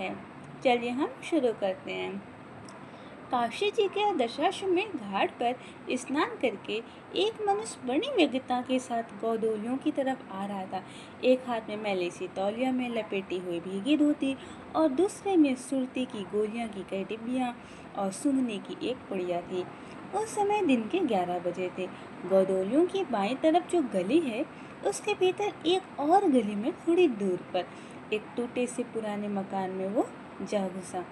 है। चलिए हम शुरू करते हैं। काशी जी के दशाश्वमेध घाट पर स्नान करके एक मनुष्य बड़ी व्यग्रता के साथ गोधूलियों की तरफ आ रहा था। एक हाथ में मैली सी तौलिया में लपेटी हुई भीगी धोती और दूसरे में सुरती की गोलियां की कई डिब्बियां और सूंघने की एक पुड़िया थी। उस समय दिन के 11 बजे थे। गोधूलियों की बाईं तरफ जो गली है उसके भीतर एक और गली में थोड़ी दूर पर एक टूटे से पुराने मकान में वो जा घुसा।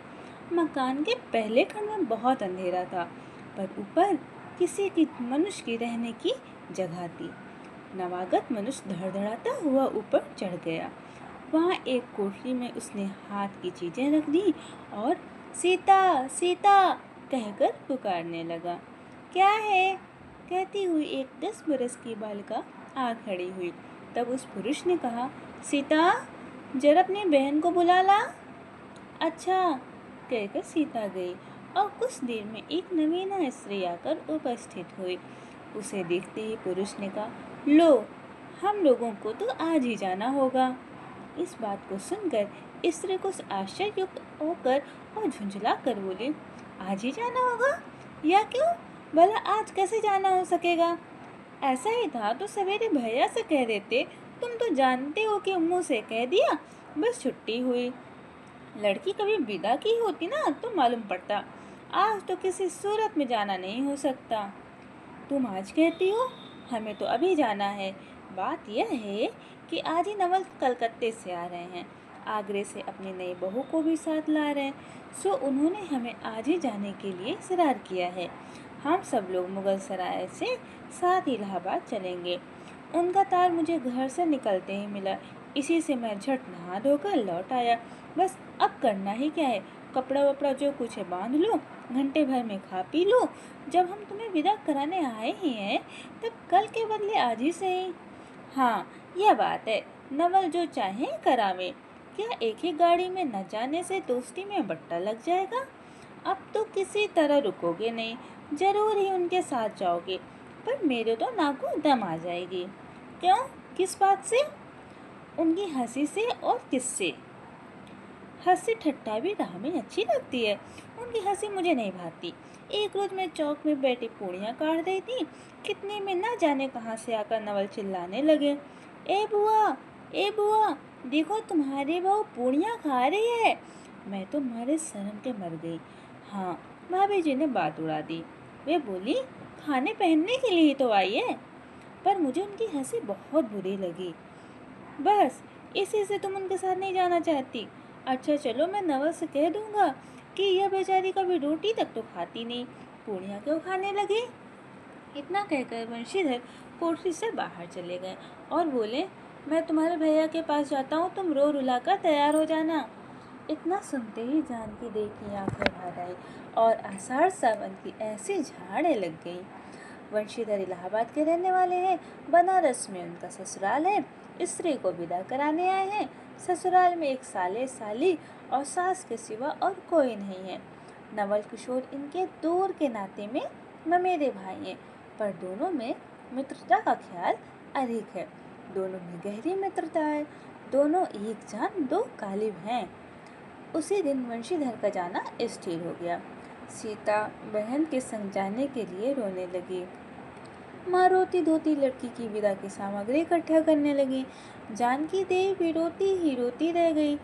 मकान के पहले खंड में बहुत अंधेरा था, पर ऊपर किसी की मनुष्य की रहने की जगह थी। नवागत मनुष्य धड़धड़ाता हुआ ऊपर चढ़ गया। वहाँ एक कोठरी में उसने हाथ की चीजें रख दी और सीता सीता कहकर पुकारने लगा। क्या है? कहती हुई एक 10 बरस की बालिका आ खड़ी हुई। तब उस पुरुष ने कहा, सीता जरा अपनी बहन को बुला ला। अच्छा, कहकर सीता गई और कुछ देर में एक नवीना स्त्री आकर उपस्थित हुई। उसे देखते ही पुरुष ने कहा, लो, हम लोगों को तो आज ही जाना होगा। इस बात को सुनकर स्त्री कुछ आश्चर्ययुक्त होकर और झुंझला कर बोली, आज ही जाना होगा? या क्यों? भला आज कैसे जाना हो सकेगा? ऐसा ही था तो सवेरे भैया से कह देते। तुम तो जानते हो कि मुंह से कह दिया, बस छुट्टी हुई। लड़की कभी विदा की होती ना तो मालूम पड़ता। आज तो किसी सूरत में जाना नहीं हो सकता। तुम आज कहती हो, हमें तो अभी जाना है। बात यह है कि आज ही नवल कलकत्ते से आ रहे हैं, आगरे से अपनी नई बहू को भी साथ ला रहे हैं, सो उन्होंने हमें आज ही जाने के लिए इसरार किया है। हम सब लोग मुगल सराय से साथ इलाहाबाद चलेंगे। उनका तार मुझे घर से निकलते ही मिला, इसी से मैं झट नहा धोकर लौट आया। बस अब करना ही क्या है, कपड़ा वपड़ा जो कुछ है बांध लो, घंटे भर में खा पी लो। जब हम तुम्हें विदा कराने आए ही हैं, तब कल के बदले आज ही सही। हाँ, यह बात है, नवल जो चाहे करावे। क्या एक ही गाड़ी में न जाने से दोस्ती में बट्टा लग जाएगा? अब तो किसी तरह रुकोगे नहीं, जरूर ही उनके साथ जाओगे। पर मेरे तो नाक दम आ जाएगी। क्यों? किस बात से? उनकी हंसी से और किससे? हंसी ठट्टा भी राह में अच्छी लगती है, उनकी हंसी मुझे नहीं भाती। एक रोज मैं चौक में बैठी पूड़ियाँ काट रही थी, कितने में न जाने कहाँ से आकर नवल चिल्लाने लगे, ए बुआ, ए बुआ, देखो तुम्हारी बहू पूड़ियाँ खा रही है। मैं तो मारे शर्म के मर गई। हाँ, भाभी जी ने बात उड़ा दी। वे बोली, खाने पहनने के लिए ही तो आई है। पर मुझे उनकी हंसी बहुत बुरी लगी। बस इसी से तुम उनके साथ नहीं जाना चाहती? अच्छा चलो, मैं नवल से कह दूंगा कि यह बेचारी कभी रोटी तक तो खाती नहीं, पूड़ियाँ क्यों खाने लगी। इतना कहकर वंशीधर कोठरी से बाहर चले गए और बोले, मैं तुम्हारे भैया के पास जाता हूँ, तुम रो रुला कर तैयार हो जाना। इतना सुनते ही जानकी देवी की आंखें भर आई और आषाढ़ सावन की ऐसी झाड़ें लग गई। वंशीधर इलाहाबाद के रहने वाले हैं, बनारस में उनका ससुराल है। स्त्री को विदा कराने आए हैं। ससुराल में एक साले साली और सास के सिवा और कोई नहीं है। नवल किशोर इनके दूर के नाते में ममेरे भाई हैं, पर दोनों में मित्रता का ख्याल अधिक है। दोनों में गहरी मित्रता है। दोनों एक जान दो कालिब हैं। उसी दिन वंशीधर का जाना स्थिर हो गया। सीता बहन के संग जाने के लिए रोने लगी। माँ रोती धोती लड़की की विदा की सामग्री इकट्ठा करने लगी। जानकी देवी भी रोती ही रोती रह गई।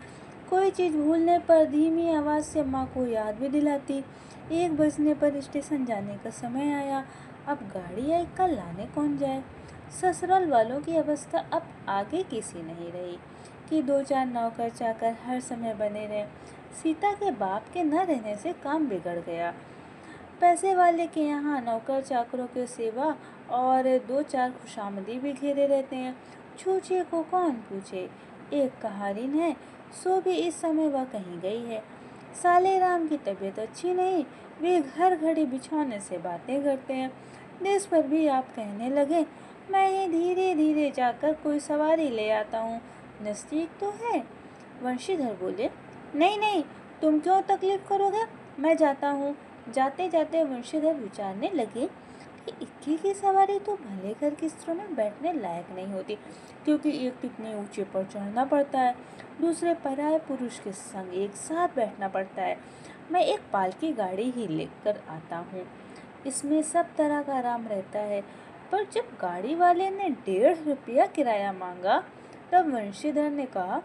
कोई चीज़ भूलने पर धीमी आवाज़ से माँ को याद भी दिलाती। 1 बजने पर स्टेशन जाने का समय आया। अब गाड़ी आई, कल लाने कौन जाए? ससुराल वालों की अवस्था अब आगे किसी नहीं रही कि 2-4 नौकर चाकर हर समय बने रहे। सीता के बाप के न रहने से काम बिगड़ गया। पैसे वाले के यहाँ नौकर चाकरों की सेवा और 2-4 खुशामदी भी घेरे रहते हैं। छूछे को कौन पूछे। एक कहारिन है, सो भी इस समय वह कहीं गई है। साले राम की तबीयत अच्छी नहीं, वे घर घड़ी बिछौने से बातें करते हैं। देश पर भी आप कहने लगे, मैं ही धीरे धीरे जाकर कोई सवारी ले आता हूँ, नज़दीक तो है। वंशीधर बोले, नहीं नहीं, तुम क्यों तकलीफ करोगे, मैं जाता हूँ। जाते जाते वंशीधर विचारने लगे कि इक्के की सवारी तो भले घर के स्त्रों में बैठने लायक नहीं होती, क्योंकि एक इतने ऊंचे पर चढ़ना पड़ता है, दूसरे पराये पुरुष के संग एक साथ बैठना पड़ता है। मैं एक पालकी गाड़ी ही लेकर आता हूँ, इसमें सब तरह का आराम रहता है। पर जब गाड़ी वाले ने 1.5 रुपया किराया मांगा, तब वंशीधर ने कहा,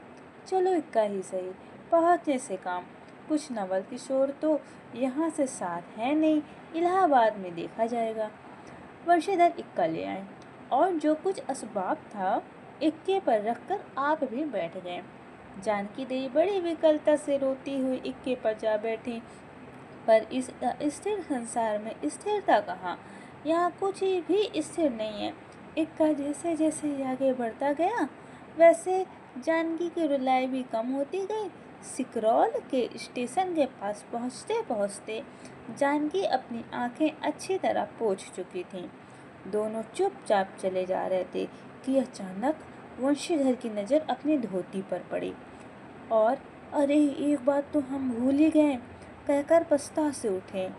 चलो इक्का ही सही, पहुँचने से काम। कुछ नवल किशोर तो यहाँ से साथ है नहीं, इलाहाबाद में देखा जाएगा। वंशीधर इक्का ले आए और जो कुछ असबाब था इक्के पर रखकर आप भी बैठ गए। जानकी देवी बड़ी विकलता से रोती हुई इक्के पर जा बैठी। पर इस स्थिर संसार में स्थिरता कहाँ, यहाँ कुछ भी स्थिर नहीं है। इक्का जैसे जैसे आगे बढ़ता गया, वैसे जानकी की रुलाई भी कम होती गई। सिकरौल के स्टेशन के पास पहुँचते पहुँचते जानकी अपनी आंखें अच्छी तरह पोंछ चुकी थीं। दोनों चुपचाप चले जा रहे थे कि अचानक वंशीधर की नज़र अपनी धोती पर पड़ी और अरे एक बात तो हम भूल ही गए कहकर पछता से उठे।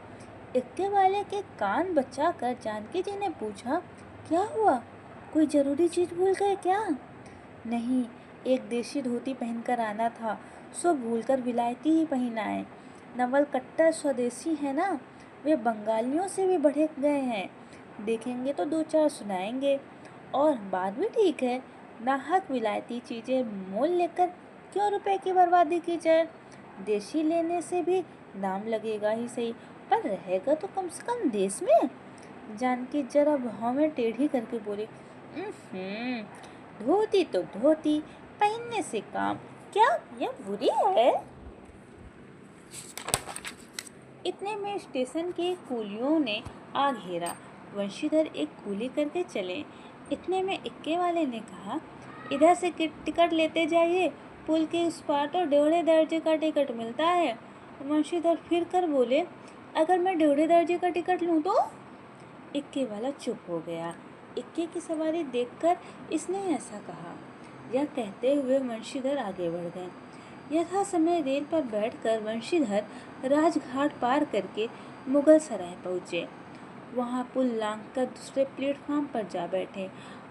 इक्के वाले के कान बचाकर जानकी जी ने पूछा, क्या हुआ, कोई जरूरी चीज भूल गए क्या? नहीं, एक देशी धोती पहनकर आना था, सो भूलकर विलायती ही पहन आए। नवल कट्टर स्वदेशी है ना, वे बंगालियों से भी बढ़े गए हैं। देखेंगे तो 2-4 सुनाएंगे। और बात भी ठीक है, नाहक विलायती चीजें मोल लेकर क्यों रुपए की बर्बादी की जाए। देशी लेने से भी दाम लगेगा ही सही, पर रहेगा तो कम से कम देश में। जानकी जरा भाव में टेढ़ी करके बोली, धोती तो धोती, पहनने से काम, क्या यह बुरी है? इतने में स्टेशन के कूलियों ने आ घेरा। वंशीधर एक कूली करके चले। इतने में इक्के वाले ने कहा, इधर से टिकट लेते जाइए, पुल के उस पार तो 1.5 दर्जे का टिकट मिलता है। वंशीधर फिर कर बोले, अगर मैं 1.5 दर्जे का टिकट लूँ तो? इक्के वाला चुप हो गया। इक्के की सवारी देखकर इसने ऐसा कहा। यह कहते हुए वंशीधर आगे बढ़ गए। यथा समय रेल पर बैठकर वंशीधर राजघाट पार करके मुगल सराय पहुँचे। वहाँ पुल लांघकर दूसरे प्लेटफार्म पर जा बैठे।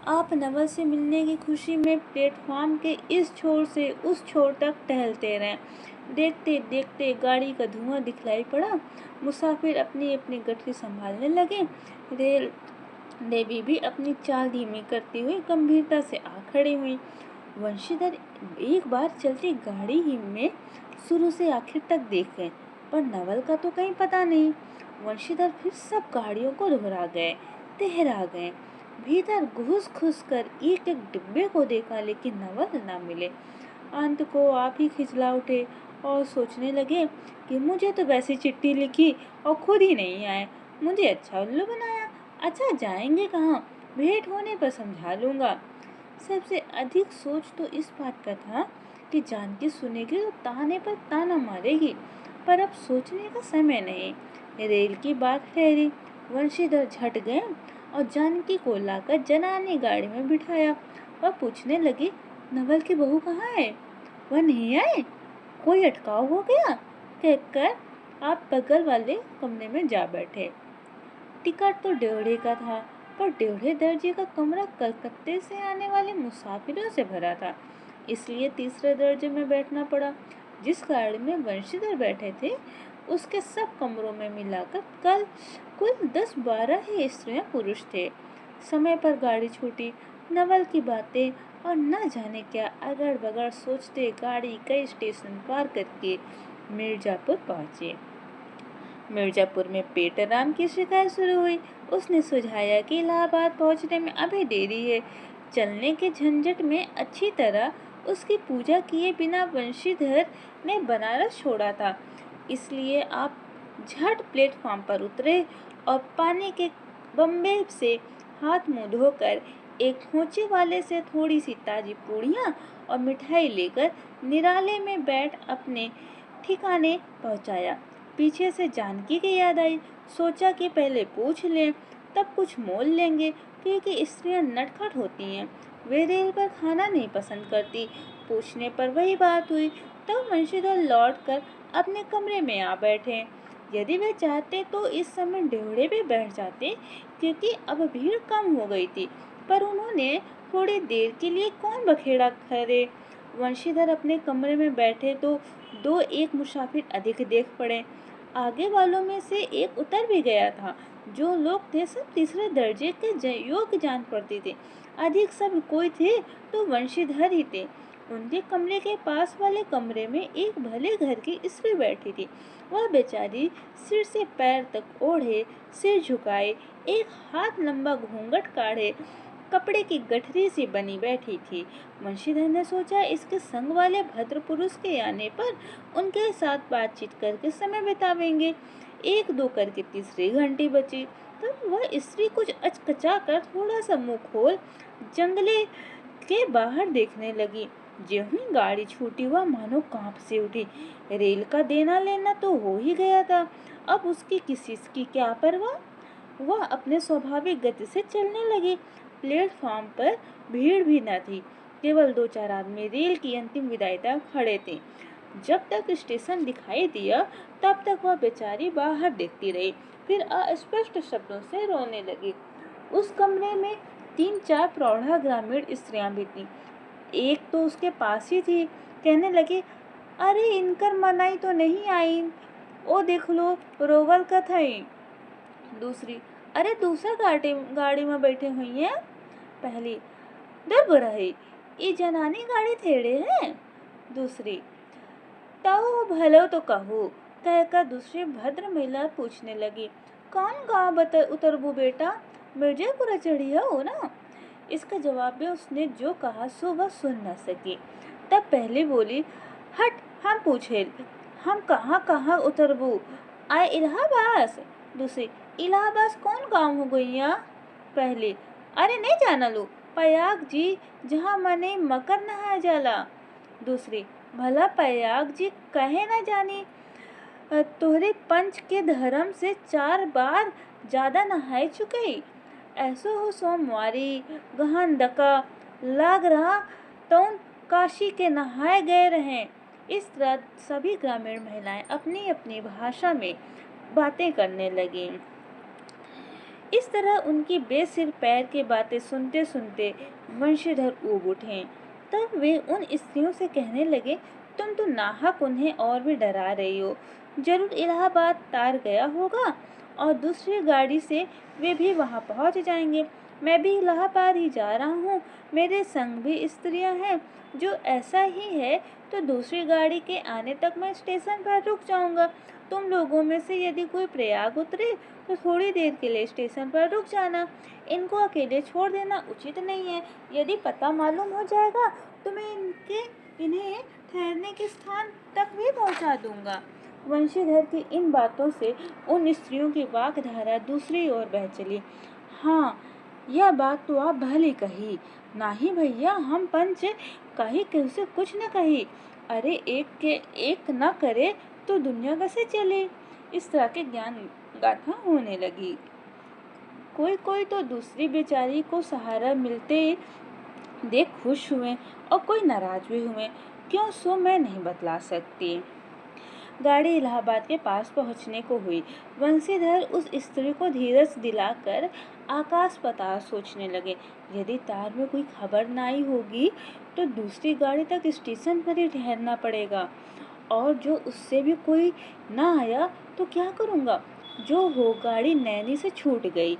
आप नवल से मिलने की खुशी में प्लेटफार्म के इस छोर से उस छोर तक टहलते रहे। देखते देखते गाड़ी का धुआं दिखलाई पड़ा। मुसाफिर अपनी अपनी गठरी संभालने लगे। रेल देवी भी अपनी चाल धीमी करती हुई गंभीरता से आ खड़ी हुई। वंशीधर एक बार चलती गाड़ी ही में शुरू से आखिर तक देखे, पर नवल का तो कहीं पता नहीं। वंशीधर फिर सब गाड़ियों को दोहरा गए, तेहरा गए, भीतर घुस कर एक एक डिब्बे को देखा, लेकिन नवल ना मिले। अंत को आप ही खिंचला उठे और सोचने लगे कि मुझे तो वैसी चिट्ठी लिखी और खुद ही नहीं आए, मुझे अच्छा उल्लू बनाया। अच्छा जाएंगे कहाँ, भेंट होने पर समझा लूँगा। सबसे अधिक सोच तो इस बात का था कि जानकी सुनेगी तो ताने पर ताना मारेगी, पर अब सोचने का समय नहीं। रेल की बात ठहरी। वंशीधर झट गए और जानकी को लाकर जनानी गाड़ी में बिठाया। वह पूछने लगी, नवल की बहू कहाँ है? वह नहीं आए, कोई अटकाव हो गया? कहकर आप बगल वाले कमरे में जा बैठे। टिकट तो 1.5 का था, पर 1.5 दर्जे का कमरा कलकत्ते से आने वाले मुसाफिरों से भरा था, इसलिए तीसरे दर्जे में बैठना पड़ा। जिस गाड़ी में वंशीधर बैठे थे, उसके सब कमरों में मिलाकर कुल 10-12 ही स्त्रियां पुरुष थे। समय पर गाड़ी छूटी। नवल की बातें और न जाने क्या अगड़ बगड़ सोचते गाड़ी कई स्टेशन पार करके मिर्जापुर पहुंचे। मिर्जापुर में पेटराम की शिकायत शुरू हुई। उसने सुझाया कि इलाहाबाद पहुंचने में अभी देरी है। चलने के झंझट में अच्छी तरह उसकी पूजा किए बिना वंशीधर ने बनारस छोड़ा था, इसलिए आप झट प्लेटफॉर्म पर उतरे और पानी के बम्बे से हाथ मुंह धोकर एक खोचे वाले से थोड़ी सी ताजी पूड़ियाँ और मिठाई लेकर निराले में बैठ अपने ठिकाने पहुँचाया। पीछे से जानकी की याद आई। सोचा कि पहले पूछ लें, तब कुछ मोल लेंगे, क्योंकि स्त्रियां नटखट होती हैं, वे रेल पर खाना नहीं पसंद करती। पूछने पर वही बात हुई। तब वंशीधर लौट कर अपने कमरे में आ बैठे। यदि वे चाहते तो इस समय ड्योढ़े पे बैठ जाते, क्योंकि अब भीड़ कम हो गई थी, पर उन्होंने थोड़ी देर के लिए कौन बखेड़ा करे। वंशीधर अपने कमरे में बैठे तो दो एक मुसाफिर अधिक देख पड़े। आगे वालों में से एक उतर भी गया था। जो लोग थे सब तीसरे दर्जे के योग्य जान पड़ते थे। अधिक सब कोई थे तो वंशीधर ही थे। उनके कमरे के पास वाले कमरे में एक भले घर की स्त्री बैठी थी। वह बेचारी सिर से पैर तक ओढ़े, सिर झुकाए, एक हाथ लंबा घूंघट काढ़े कपड़े की गठरी सी बनी बैठी थी। मुंशीधर ने सोचा इसके संग वाले भद्र पुरुष के आने पर उनके साथ बातचीत करके समय बितावेंगे। एक दो करके तीसरी घंटी बची। तब वह स्त्री कुछ अचकचा कर थोड़ा सा मुंह खोल जंगले के बाहर देखने लगी। ज्यों ही गाड़ी छूटी वह मानो कांप से उठी। रेल का देना लेना तो हो ही गया था, अब उसकी किसी की क्या परवाह। वह अपने स्वाभाविक गति से चलने लगी। प्लेटफॉर्म पर भीड़ भी न थी, केवल दो चार आदमी रेल की अंतिम विदाई तक खड़े थे। जब तक स्टेशन दिखाई दिया तब तक वह बेचारी बाहर देखती रही, फिर अस्पष्ट शब्दों से रोने लगी। उस कमरे में तीन चार प्रौढ़ा ग्रामीण स्त्रियां भी थीं। एक तो उसके पास ही थी। कहने लगी, अरे इनकर मनाई तो नहीं आई, ओ देख लो रोवल का थई। दूसरी, अरे दूसरा गाड़ी में बैठे हुई हैं। पहली, डर रही, ये जनानी गाड़ी थेड़े हैं। दूसरी, तो भलो तो कहू, कहकर दूसरी भद्र महिला पूछने लगी, कौन गाँव उतरबू बेटा, मिर्जापुरा चढ़ी हो ना। इसका जवाब में उसने जो कहा सो वह सुन न सकी। तब पहले बोली, हट हम पूछे, हम कहाँ कहाँ उतरबू, आए इलाहाबाद। दूसरी, इलाहाबाद कौन गाँव हो गईया। पहली, अरे नहीं जाना लो, प्रयाग जी जहाँ मने मकर नहाया जाला। दूसरी, भला प्रयाग जी कहे न जानी, तोहरे पंच के धर्म से 4 बार ज्यादा नहाए चुके। ऐसो हो सोमवारी गहन दका लाग रहा तो काशी के नहाए गए रहें। इस तरह सभी ग्रामीण महिलाएं अपनी अपनी भाषा में बातें करने लगीं। इस तरह उनकी बेसिर पैर की बातें सुनते सुनते वंशीधर ऊब उठे। तब वे उन स्त्रियों से कहने लगे, तुम तो नाहक उन्हें और भी डरा रही हो। जरूर इलाहाबाद तार गया होगा और दूसरी गाड़ी से वे भी वहां पहुंच जाएंगे। मैं भी इलाहाबाद ही जा रहा हूँ, मेरे संग भी स्त्रियां हैं। जो ऐसा ही है तो दूसरी गाड़ी के आने तक मैं स्टेशन पर रुक जाऊंगा। तुम लोगों में से यदि कोई प्रयाग उतरे तो थोड़ी देर के लिए स्टेशन पर रुक जाना। इनको अकेले छोड़ देना उचित नहीं है। यदि पता मालूम हो जाएगा तो मैं इन्हें ठहरने के स्थान तक भी पहुंचा दूंगा। वंशीधर की इन बातों से उन स्त्रियों की वाकधारा दूसरी ओर बह चली। हाँ, यह बात तो आप भली कही। नाही भैया, हम पंच कही कैसे कुछ न कही। अरे एक के एक न करे तो दुनिया कैसे चले। इस तरह के ज्ञान गाथा होने लगी। कोई कोई तो दूसरी बेचारी को सहारा मिलते देख खुश हुए और कोई नाराज भी हुए। क्यों सो मैं नहीं बतला सकती। गाड़ी इलाहाबाद के पास पहुंचने को हुई। वंशीधर उस स्त्री को धीरज दिलाकर आकाश पाताल सोचने लगे। यदि तार में कोई खबर न आई होगी तो दूसरी गाड़ी तक स्टेशन पर ही ठहरना पड़ेगा, और जो उससे भी कोई ना आया तो क्या करूँगा। जो हो गाड़ी नैनी से छूट गई।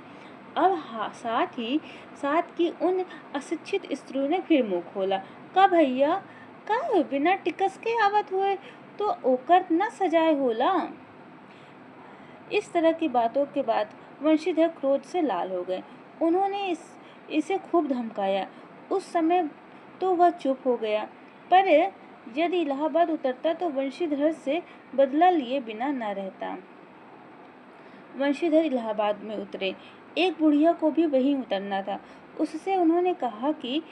अब साथ की उन अशिक्षित स्त्रियों ने फिर मुंह खोला, का भैया का बिना टिकस के आवत हुए तो ओकर न सजाए होला। इस तरह की बातों के बाद वंशीधर क्रोध से लाल हो गए। उन्होंने इसे खूब धमकाया। उस समय तो वह चुप हो गया, पर यदि इलाहाबाद उतरता तो वंशीधर से बदला लिए बिना न रहता। वंशीधर इलाहाबाद में उतरे। एक बुढ़िया को भी वहीं उतरना था। उससे उन्होंने कहा कि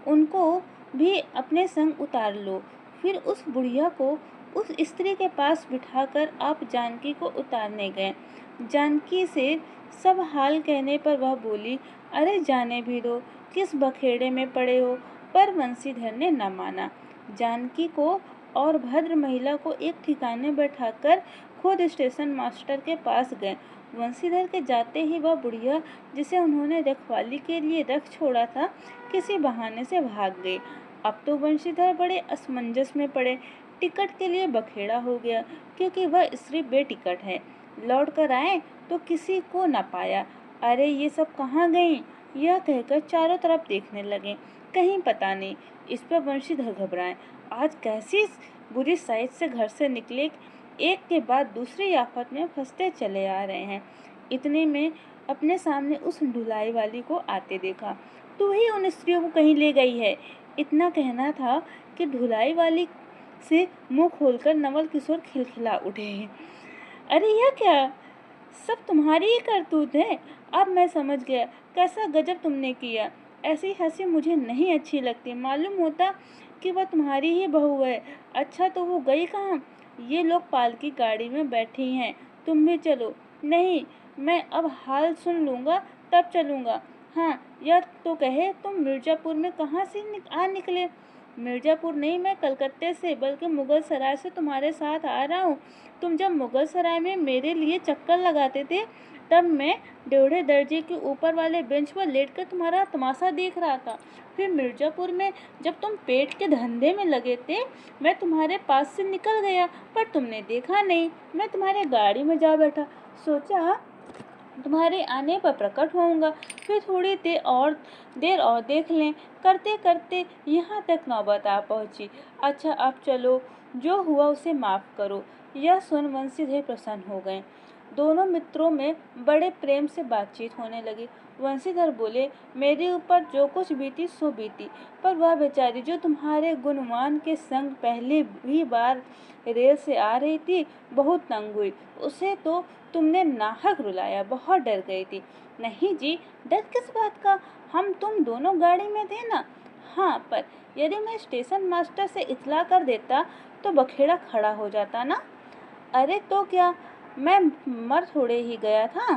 उनको भी अपने संग उतार लो। फिर उस बुढ़िया को उस स्त्री के पास बिठाकर आप जानकी को उतारने गए। जानकी से सब हाल कहने पर वह बोली, अरे जाने भी दो, किस बखेड़े में पड़े हो। पर वंशीधर ने न माना। जानकी को और भद्र महिला को एक ठिकाने बैठाकर खुद स्टेशन मास्टर के पास गए। वंशीधर के जाते ही वह बुढ़िया, जिसे उन्होंने रखवाली के लिए रख छोड़ा था, किसी बहाने से भाग गई। अब तो वंशीधर बड़े असमंजस में पड़े। टिकट के लिए बखेड़ा हो गया, क्योंकि वह स्त्री बेटिकट है। लौट कर आए तो किसी को न पाया। अरे ये सब कहाँ गईं? यह कहकर चारों तरफ देखने लगे, कहीं पता नहीं। इस पर वंशीधर घबराए। आज कैसी बुरी साइड से घर से निकले, एक के बाद दूसरी आफत में फंसते चले आ रहे हैं। इतने में अपने सामने उस ढुलाई वाली को आते देखा। तू ही उन स्त्रियों को कहीं ले गई है। इतना कहना था कि ढुलाई वाली से मुंह खोलकर नवल किशोर खिलखिला उठे। अरे यह क्या, सब तुम्हारी ही करतूत है। अब मैं समझ गया कैसा गजब तुमने किया। ऐसी हंसी मुझे नहीं अच्छी लगती। मालूम होता कि वह तुम्हारी ही बहू है। अच्छा तो वो गई कहाँ? ये लोग पालकी गाड़ी में बैठी हैं, तुम भी चलो। नहीं, मैं अब हाल सुन लूँगा तब चलूँगा। हाँ, यह तो कहे तुम मिर्ज़ापुर में कहाँ से निकले? मिर्ज़ापुर नहीं, मैं कलकत्ते से, बल्कि मुगल सराय से तुम्हारे साथ आ रहा हूँ। तुम जब मुगल सराय में मेरे लिए चक्कर लगाते थे, तब मैं 1.5 दर्जे के ऊपर वाले बेंच पर लेटकर तुम्हारा तमाशा देख रहा था। फिर मिर्ज़ापुर में जब तुम पेट के धंधे में लगे थे, मैं तुम्हारे पास से निकल गया, पर तुमने देखा नहीं। मैं तुम्हारे गाड़ी में जा बैठा, सोचा तुम्हारे आने पर प्रकट होऊंगा, फिर थोड़ी देर और देख लें। करते करते यहाँ तक नौबत आ पहुँची। अच्छा अब चलो, जो हुआ उसे माफ़ करो। यह सुन वंशीधर प्रसन्न हो गए। दोनों मित्रों में बड़े प्रेम से बातचीत होने लगी। वंशीधर बोले, मेरे ऊपर जो कुछ बीती सो बीती, पर वह बेचारी जो तुम्हारे गुणवान के संग पहले भी बार रेल से आ रही थी, बहुत तंग हुई। उसे तो तुमने नाहक रुलाया, बहुत डर गई थी। नहीं जी, डर किस बात का, हम तुम दोनों गाड़ी में थे ना। हाँ, पर यदि मैं स्टेशन मास्टर से इतला कर देता तो बखेड़ा खड़ा हो जाता ना। अरे तो क्या, मैं मर थोड़े ही गया था।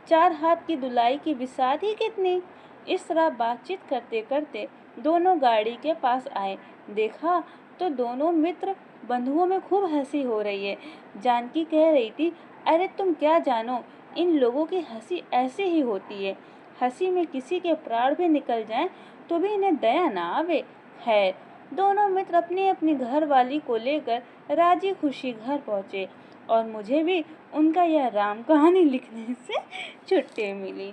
4 हाथ की दुलाई की बिसात ही कितनी। इस तरह बातचीत करते करते दोनों गाड़ी के पास आए। देखा तो दोनों मित्र बंधुओं में खूब हंसी हो रही है। जानकी कह रही थी, अरे तुम क्या जानो, इन लोगों की हंसी ऐसी ही होती है। हंसी में किसी के प्राण भी निकल जाएं तो भी इन्हें दया ना आवे। खैर, दोनों मित्र अपनी अपनी घर वाली को लेकर राजी खुशी घर पहुँचे, और मुझे भी उनका यह राम कहानी लिखने से छुट्टी मिली।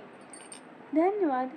धन्यवाद।